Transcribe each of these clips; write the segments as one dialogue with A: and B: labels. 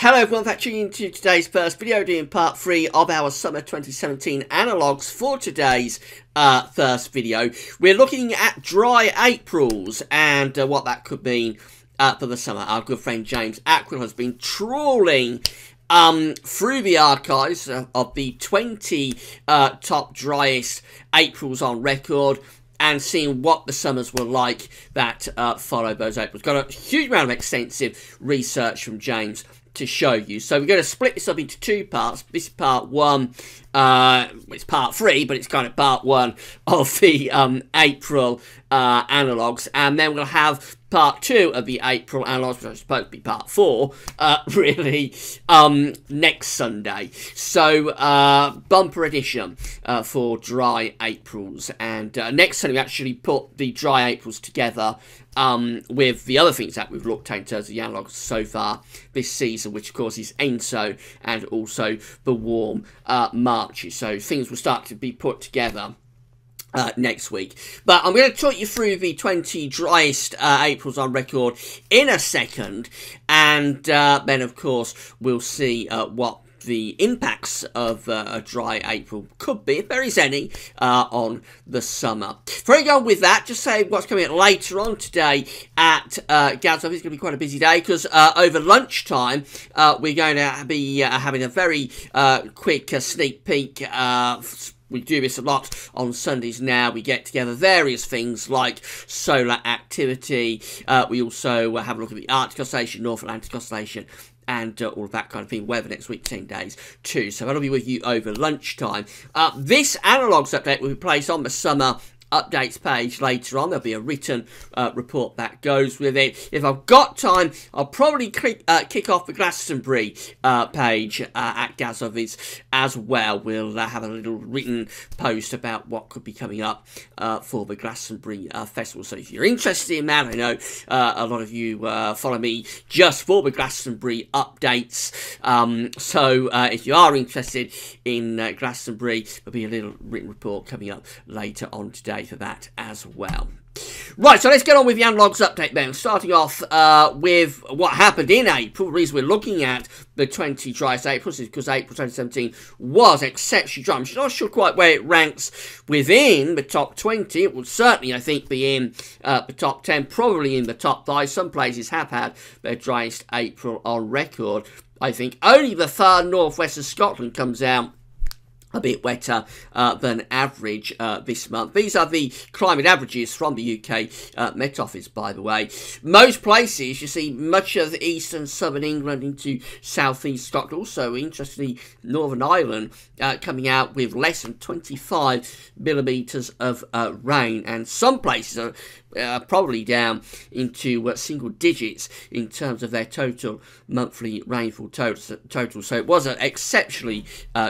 A: Hello everyone, thanks for tuning into today's first video doing part 3 of our summer 2017 analogues. For today's first video, we're looking at dry Aprils and what that could mean for the summer. Our good friend James Ackwill has been trawling through the archives of the 20 top driest Aprils on record and seeing what the summers were like that followed those Aprils. Got a huge amount of extensive research from James to show you. So we're going to split this up into two parts. This is part 1. It's part 3, but it's kind of part 1 of the April analogues. And then we'll have part 2 of the April analogues, which is supposed to be part 4, really, next Sunday. So, bumper edition for dry Aprils. And next Sunday we actually put the dry Aprils together with the other things that we've looked at in terms of the analogues so far this season, which of course is ENSO and also the warm Marches. So things will start to be put together next week. But I'm going to talk you through the 20 driest Aprils on record in a second, and then of course we'll see what the impacts of a dry April could be, if there is any, on the summer. Before we go on with that, just say what's coming up later on today at Gad's office. It's going to be quite a busy day because over lunchtime we're going to be having a very quick sneak peek. We do this a lot on Sundays now. We get together various things like solar activity. We also have a look at the Arctic Oscillation, North Atlantic Oscillation, and all of that kind of thing. Weather next week, 10 days too. So that'll be with you over lunchtime. This analogues update will be placed on the summer updates page later on. There'll be a written report that goes with it. If I've got time, I'll probably kick off the Glastonbury page at Gazovi's as well. We'll have a little written post about what could be coming up for the Glastonbury festival. So if you're interested in that, I know a lot of you follow me just for the Glastonbury updates. So if you are interested in Glastonbury, there'll be a little written report coming up later on today for that as well. Right, so let's get on with the analogues update then. Starting off with what happened in April. The reason we're looking at the 20 driest Aprils is because April 2017 was exceptionally dry. I'm not sure quite where it ranks within the top 20. It will certainly, I think, be in the top 10, probably in the top 5. Some places have had their driest April on record. I think only the far northwest of Scotland comes out a bit wetter than average this month. These are the climate averages from the UK Met Office, by the way. Most places, you see much of east and southern England into southeast Scotland. Also, interestingly, Northern Ireland coming out with less than 25 millimetres of rain. And some places are probably down into single digits in terms of their total monthly rainfall total. So it was an exceptionally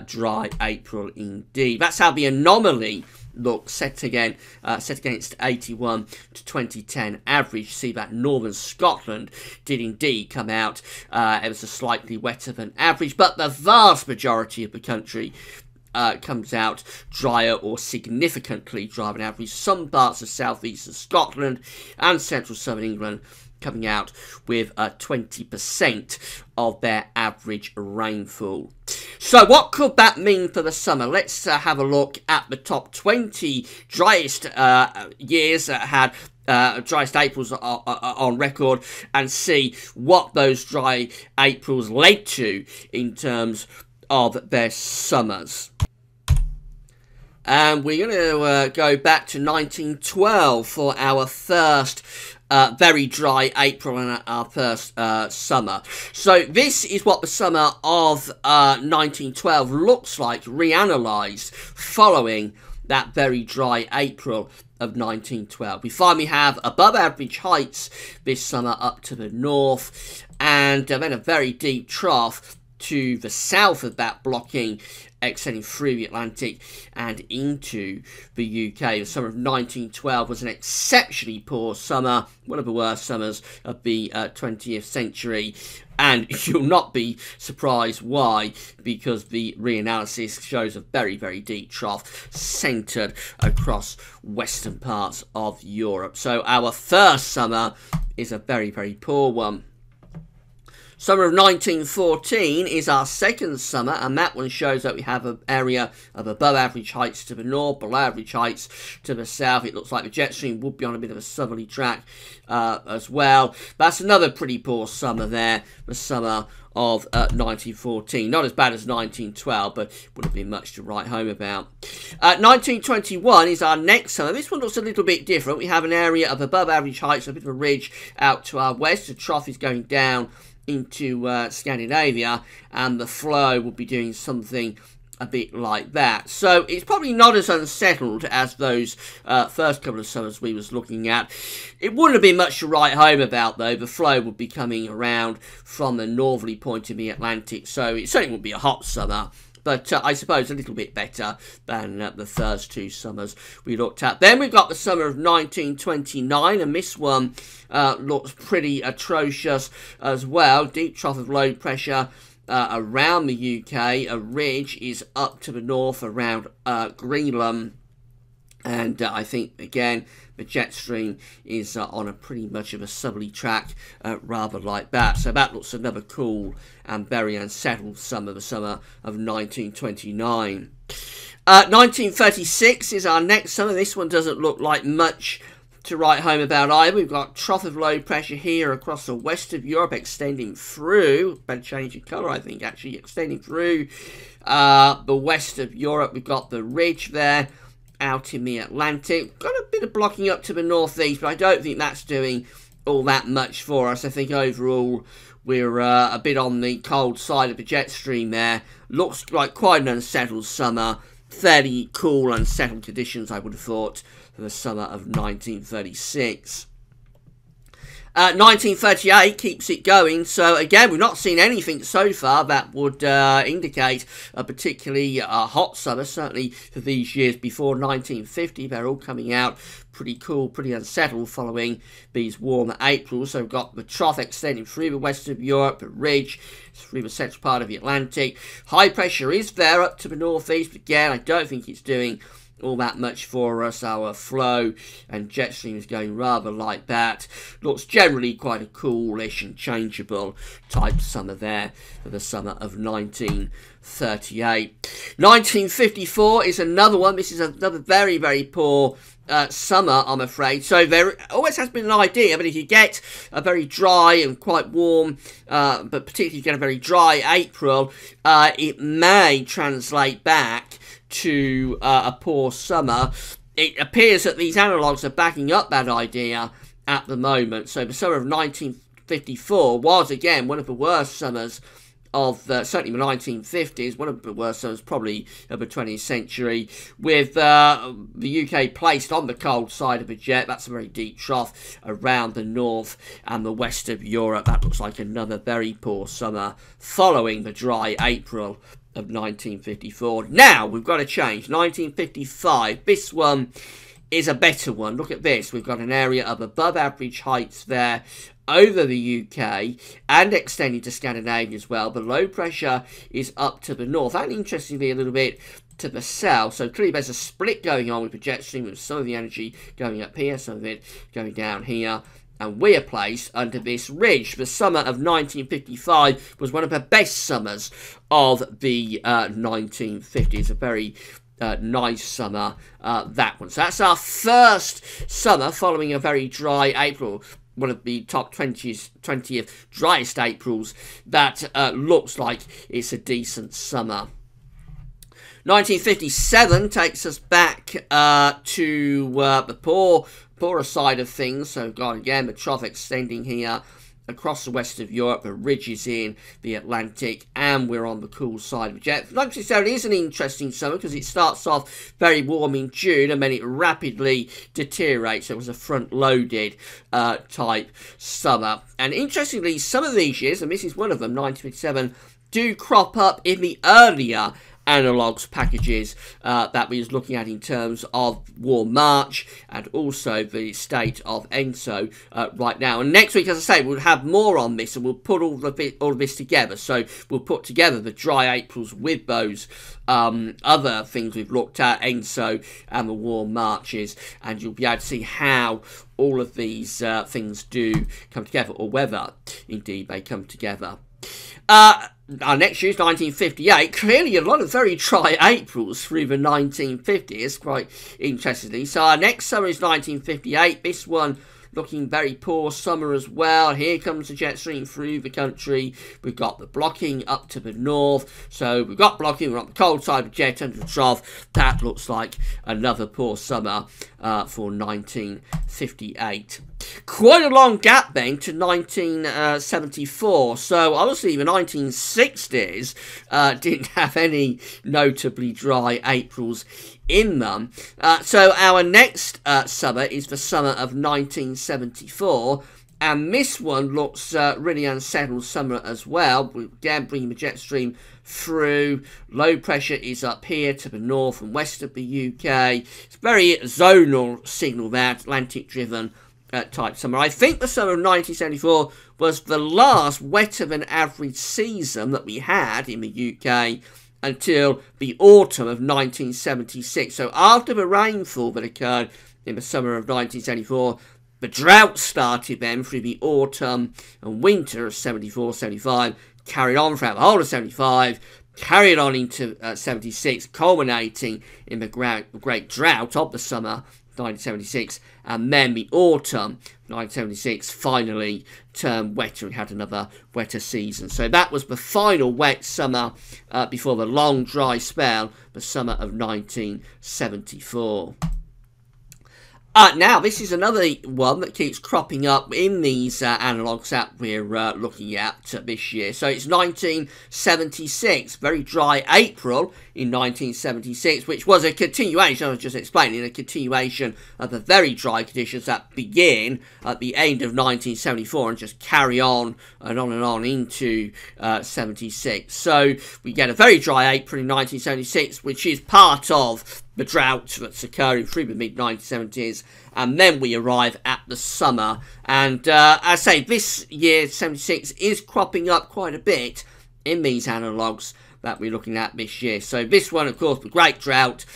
A: dry April indeed. That's how the anomaly looks set against 81 to 2010 average. You see that Northern Scotland did indeed come out ever so slightly wetter than average, but the vast majority of the country comes out drier or significantly drier than average. Some parts of southeastern Scotland and central southern England coming out with 20% of their average rainfall. So what could that mean for the summer? Let's have a look at the top 20 driest years that had driest Aprils on record and see what those dry Aprils led to in terms of their summers. And we're going to go back to 1912 for our first very dry April and our first summer. So this is what the summer of 1912 looks like reanalysed following that very dry April of 1912. We finally have above average heights this summer up to the north, and then a very deep trough to the south of that blocking, extending through the Atlantic and into the UK. The summer of 1912 was an exceptionally poor summer, one of the worst summers of the 20th century, and you'll not be surprised why, because the reanalysis shows a very, very deep trough centred across western parts of Europe. So our first summer is a very, very poor one. Summer of 1914 is our second summer, and that one shows that we have an area of above average heights to the north, below average heights to the south. It looks like the jet stream would be on a bit of a southerly track as well. That's another pretty poor summer there, the summer of 1914. Not as bad as 1912, but wouldn't be much to write home about. 1921 is our next summer. This one looks a little bit different. We have an area of above average heights, a bit of a ridge out to our west. The trough is going down into Scandinavia, and the flow will be doing something a bit like that. So it's probably not as unsettled as those first couple of summers we was looking at. It wouldn't have been much to write home about, though. The flow would be coming around from the northerly point of the Atlantic, so it certainly would be a hot summer. But I suppose a little bit better than the first two summers we looked at. Then we've got the summer of 1929, and this one looks pretty atrocious as well. Deep trough of low pressure around the UK. A ridge is up to the north around Greenland. And I think, again, the jet stream is on a pretty much of a southerly track, rather like that. So that looks another cool and very unsettled summer, the summer of 1929. 1936 is our next summer. This one doesn't look like much to write home about either. We've got trough of low pressure here across the west of Europe, extending through, better change of colour, I think, actually, extending through the west of Europe. We've got the ridge there out in the Atlantic. Got a bit of blocking up to the northeast, but I don't think that's doing all that much for us. I think overall we're a bit on the cold side of the jet stream there. Looks like quite an unsettled summer. Fairly cool, unsettled conditions, I would have thought, for the summer of 1936. 1938 keeps it going, so again, we've not seen anything so far that would indicate a particularly hot summer, certainly for these years before 1950. They're all coming out pretty cool, pretty unsettled following these warmer Aprils. So we've got the trough extending through the west of Europe, the ridge through the central part of the Atlantic. High pressure is there up to the northeast, but again, I don't think it's doing all that much for us. Our flow and jet stream is going rather like that. Looks generally quite a coolish and changeable type summer there for the summer of 1938. 1954 is another one. This is another very, very poor summer, I'm afraid. So there always has been an idea, but if you get a very dry and quite warm, but particularly get a very dry April, it may translate back to a poor summer. It appears that these analogues are backing up that idea at the moment. So the summer of 1954 was, again, one of the worst summers of certainly the 1950s, one of the worst summers probably of the 20th century, with the UK placed on the cold side of the jet. That's a very deep trough around the north and the west of Europe. That looks like another very poor summer following the dry April of 1954. Now we've got to change. 1955. This one is a better one. Look at this. We've got an area of above average heights there over the UK and extending to Scandinavia as well. The low pressure is up to the north and, interestingly, a little bit to the south. So clearly there's a split going on with the jet stream, with some of the energy going up here, some of it going down here. And we are placed under this ridge. The summer of 1955 was one of the best summers of the 1950s. A very nice summer, that one. So that's our first summer following a very dry April. One of the top 20th driest Aprils that looks like it's a decent summer. 1957 takes us back to the poorer side of things. So, again, the trough extending here across the west of Europe, the ridges in the Atlantic, and we're on the cool side of the jet. 1957 is an interesting summer because it starts off very warm in June and then it rapidly deteriorates. So it was a front-loaded type summer. And interestingly, some of these years, and this is one of them, 1957, do crop up in the earlier analogues packages that we was looking at in terms of Warm March and also the state of ENSO right now. And next week, as I say, we'll have more on this and we'll put all of this together. So we'll put together the dry Aprils with those other things we've looked at, ENSO and the Warm Marches, and you'll be able to see how all of these things do come together, or whether indeed they come together Our next year is 1958. Clearly a lot of very dry Aprils through the 1950s, quite interestingly. So our next summer is 1958. This one looking very poor summer as well. Here comes the jet stream through the country. We've got the blocking up to the north. So we've got blocking, we're on the cold side of jet under the trough. That looks like another poor summer for 1958. Quite a long gap then to 1974. So obviously the 1960s didn't have any notably dry Aprils in them. So our next summer is the summer of 1974. And this one looks really unsettled summer as well. We're again bringing the jet stream through. Low pressure is up here to the north and west of the UK. It's very zonal signal there, Atlantic driven type summer. I think the summer of 1974 was the last wetter than average season that we had in the UK until the autumn of 1976. So after the rainfall that occurred in the summer of 1974, the drought started then through the autumn and winter of 74-75, carried on throughout the whole of 75, carried on into 76, culminating in the great drought of the summer 1976, and then the autumn 1976 finally turned wetter and had another wetter season. So that was the final wet summer before the long dry spell, the summer of 1974. Now, this is another one that keeps cropping up in these analogues that we're looking at this year. So it's 1976, very dry April in 1976, which was a continuation, I was just explaining, a continuation of the very dry conditions that begin at the end of 1974 and just carry on and on into 76. So we get a very dry April in 1976, which is part of the drought that's occurring through the mid-1970s, and then we arrive at the summer. And I say this year, 76, is cropping up quite a bit in these analogues that we're looking at this year. So this one, of course, the great drought,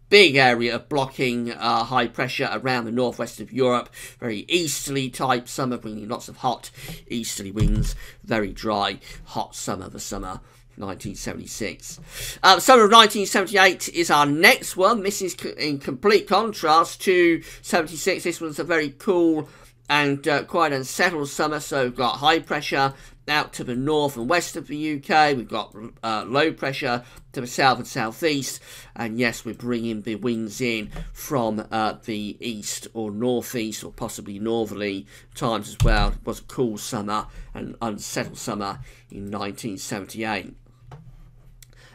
A: big area of blocking high pressure around the northwest of Europe, very easterly type summer, bringing lots of hot easterly winds, very dry, hot summer, the summer 1976. The summer of 1978 is our next one. This is in complete contrast to 76. This one's a very cool and quite unsettled summer. So we've got high pressure out to the north and west of the UK. We've got low pressure to the south and southeast. And yes, we're bringing the winds in from the east or northeast or possibly northerly times as well. It was a cool summer and unsettled summer in 1978.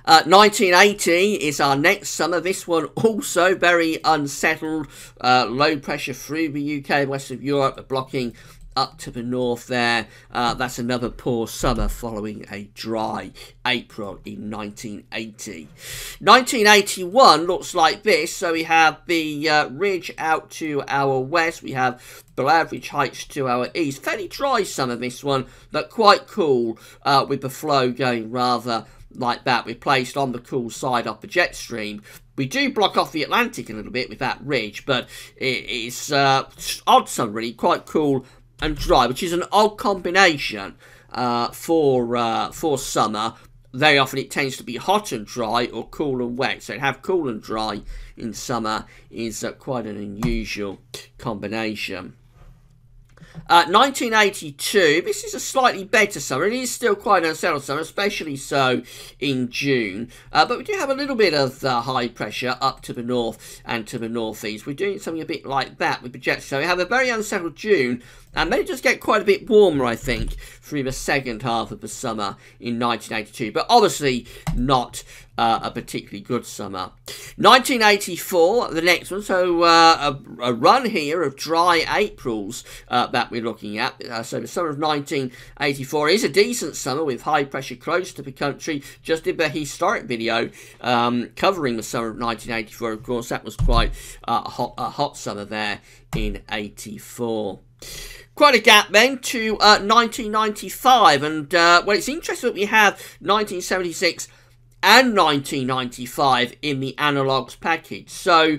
A: 1980 is our next summer. This one also very unsettled. Low pressure through the UK, west of Europe, blocking up to the north there. That's another poor summer following a dry April in 1980. 1981 looks like this. So we have the ridge out to our west. We have below average heights to our east. Fairly dry summer, this one, but quite cool with the flow going rather like that. We're placed on the cool side of the jet stream. We do block off the Atlantic a little bit with that ridge, but it's odd summer, really, quite cool and dry, which is an odd combination for summer. Very often it tends to be hot and dry or cool and wet. So to have cool and dry in summer is quite an unusual combination. 1982, this is a slightly better summer. It is still quite an unsettled summer, especially so in June. But we do have a little bit of high pressure up to the north and to the northeast. We're doing something a bit like that with the jets. So we have a very unsettled June, and then it just get quite a bit warmer, I think, through the second half of the summer in 1982. But obviously not a particularly good summer. 1984, the next one. So a run here of dry Aprils that we're looking at. So the summer of 1984 is a decent summer with high pressure close to the country. Just did the historic video covering the summer of 1984. Of course, that was quite a hot summer there in 84. Quite a gap then to 1995, and well, it's interesting that we have 1976 and 1995 in the analogues package. So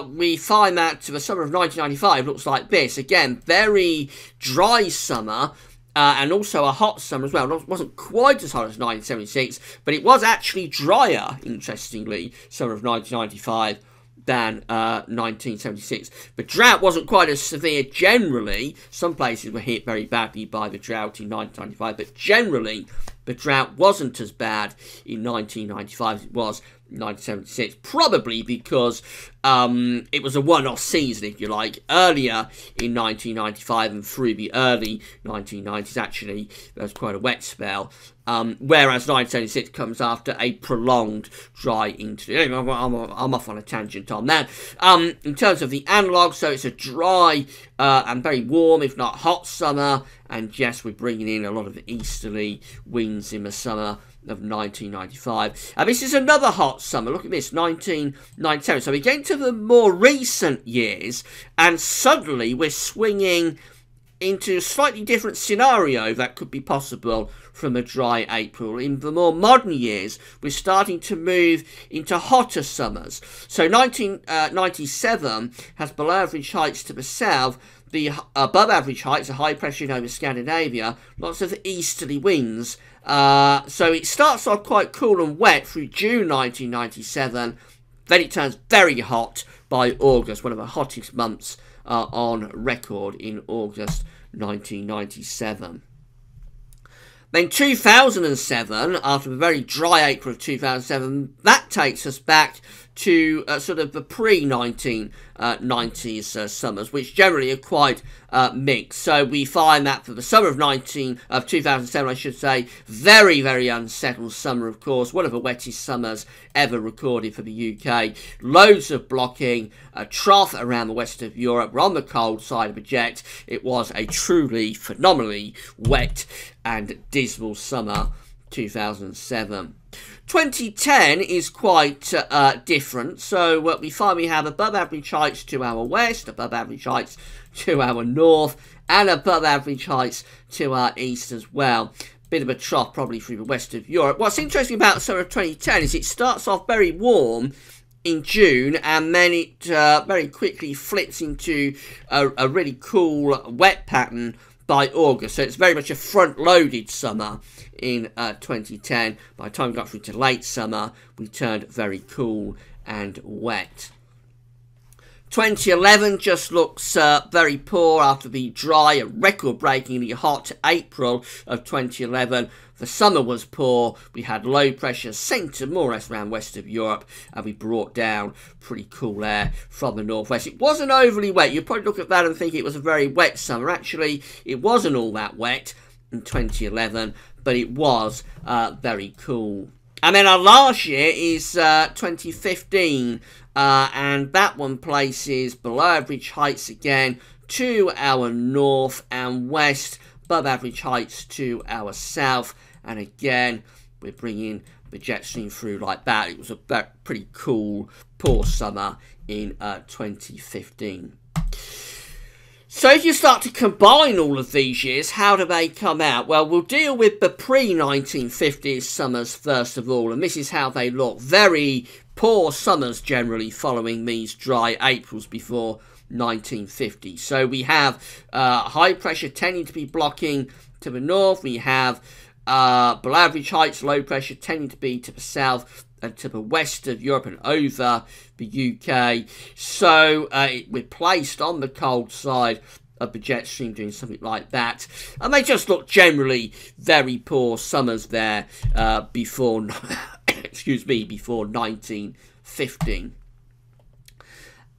A: we find that the summer of 1995 looks like this. Again, very dry summer and also a hot summer as well. It wasn't quite as hot as 1976, but it was actually drier, interestingly, summer of 1995 than 1976. The drought wasn't quite as severe generally. Some places were hit very badly by the drought in 1995, but generally the drought wasn't as bad in 1995 as it was 1976, probably because it was a one-off season, if you like. Earlier in 1995 and through the early 1990s, actually, there was quite a wet spell, whereas 1976 comes after a prolonged dry interlude. I'm off on a tangent on that. In terms of the analogues, so it's a dry and very warm, if not hot summer, and yes, we're bringing in a lot of easterly winds in the summer of 1995. And this is another hot summer. Look at this, 1997. So we get into the more recent years, and suddenly we're swinging into a slightly different scenario that could be possible from a dry April. In the more modern years, we're starting to move into hotter summers. So 1997 has below average heights to the south. The above average heights are high pressure over Scandinavia, lots of easterly winds. So it starts off quite cool and wet through June 1997. Then it turns very hot by August, one of the hottest months on record in August 1997. Then 2007, after the very dry April of 2007, that takes us back to sort of the pre-1990s summers, which generally are quite mixed. So we find that for the summer of 2007, I should say, very, very unsettled summer, of course, one of the wettest summers ever recorded for the UK. Loads of blocking, a trough around the west of Europe. We're on the cold side of the jet. It was a truly phenomenally wet and dismal summer 2007. 2010 is quite different. So we find we have above average heights to our west, above average heights to our north, and above average heights to our east as well. Bit of a trough probably through the west of Europe. What's interesting about the summer of 2010 is it starts off very warm in June, and then it very quickly flips into a really cool wet pattern by August. So it's very much a front-loaded summer in 2010. By the time we got through to late summer, we turned very cool and wet. 2011 just looks very poor after the dry and record-breakingly hot April of 2011. The summer was poor. We had low pressure centred more or less around west of Europe, and we brought down pretty cool air from the northwest. It wasn't overly wet. You'd probably look at that and think it was a very wet summer. Actually, it wasn't all that wet in 2011, but it was very cool. And then our last year is 2015, and that one places below average heights again to our north and west, above average heights to our south, and again we're bringing the jet stream through like that. It was a pretty cool, poor summer in 2015. So if you start to combine all of these years, how do they come out? Well, we'll deal with the pre-1950s summers first of all, and this is how they look. Very poor summers generally following these dry Aprils before 1950. So we have high pressure tending to be blocking to the north. We have below average heights, low pressure tending to be to the south and to the west of Europe and over the UK. So we're placed on the cold side of the jet stream doing something like that. And they just look generally very poor summers there before, excuse me, before 1915.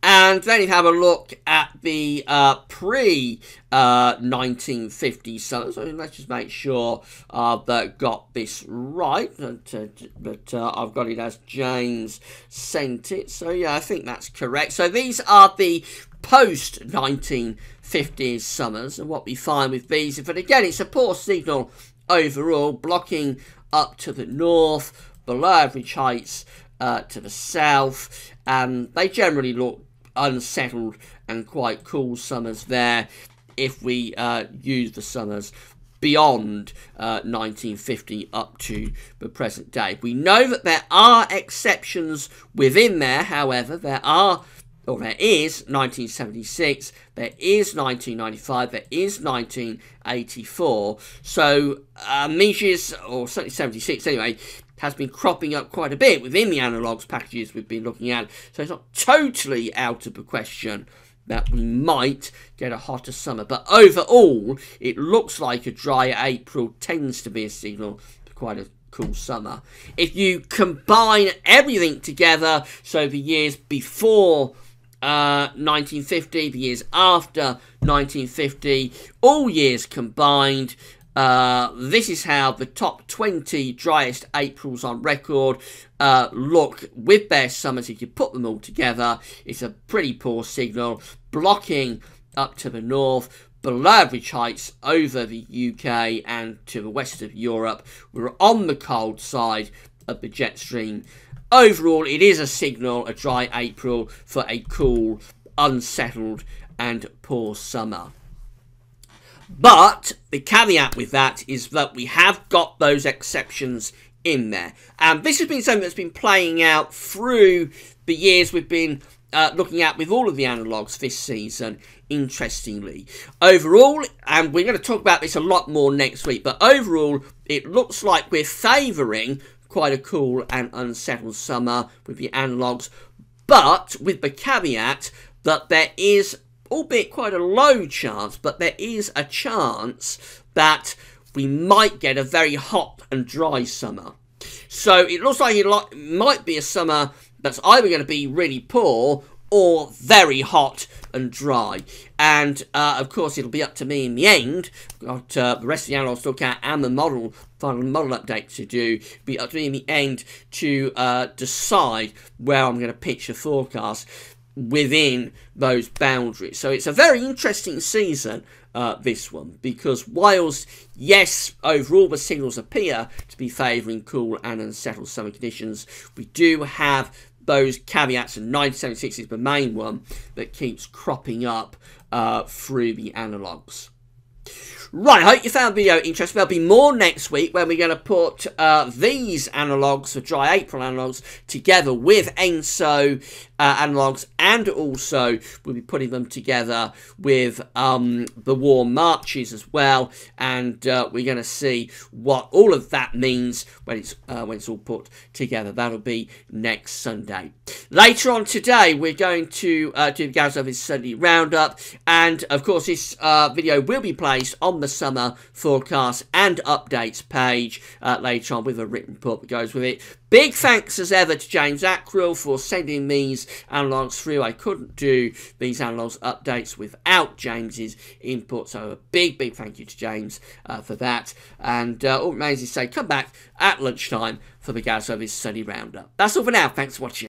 A: And then you have a look at the pre-1950 summers. So let's just make sure that I got this right. But I've got it as James sent it. So yeah, I think that's correct. So these are the post-1950s summers. And what we find with these, but again, it's a poor signal overall, blocking up to the north, below average heights to the south. And they generally look unsettled and quite cool summers there if we use the summers beyond 1950 up to the present day. We know that there are exceptions within there, however. There are or there is 1976, there is 1995, there is 1984. So Miges, or certainly 76 anyway, has been cropping up quite a bit within the analogues packages we've been looking at. So it's not totally out of the question that we might get a hotter summer. But overall, it looks like a dry April tends to be a signal for quite a cool summer. If you combine everything together, so the years before 1950, the years after 1950, all years combined, this is how the top 20 driest Aprils on record look with their summers. If you put them all together, it's a pretty poor signal, blocking up to the north, below average heights over the UK and to the west of Europe. We're on the cold side of the jet stream. Overall, it is a signal, a dry April, for a cool, unsettled and poor summer. But the caveat with that is that we have got those exceptions in there. And this has been something that's been playing out through the years we've been looking at with all of the analogues this season, interestingly. Overall, and we're going to talk about this a lot more next week, but overall, it looks like we're favouring quite a cool and unsettled summer with the analogues, but with the caveat that there is, albeit quite a low chance, but there is a chance that we might get a very hot and dry summer. So it looks like it might be a summer that's either going to be really poor or very hot and dry. And, of course, it'll be up to me in the end. I've got the rest of the analogues to look at and the final model update to do. It'll be up to me in the end to decide where I'm going to pitch a forecast within those boundaries. So it's a very interesting season, this one, because whilst, yes, overall the signals appear to be favouring cool and unsettled summer conditions, we do have those caveats, and 1976 is the main one that keeps cropping up through the analogues. Right, I hope you found the video interesting. There'll be more next week when we're going to put these analogues, the dry April analogues, together with ENSO analogues, and also we'll be putting them together with the warm marches as well, and we're going to see what all of that means when it's all put together. That'll be next Sunday. Later on today, we're going to do the Gareth Office Sunday Roundup, and of course this video will be placed on the summer forecast and updates page later on with a written report that goes with it. Big thanks as ever to James Ackrill for sending these analogues through. I couldn't do these analogues updates without James's input, so a big thank you to James for that. And all it remains is to say come back at lunchtime for the Gareth Office Sunday Roundup. That's all for now. Thanks for watching.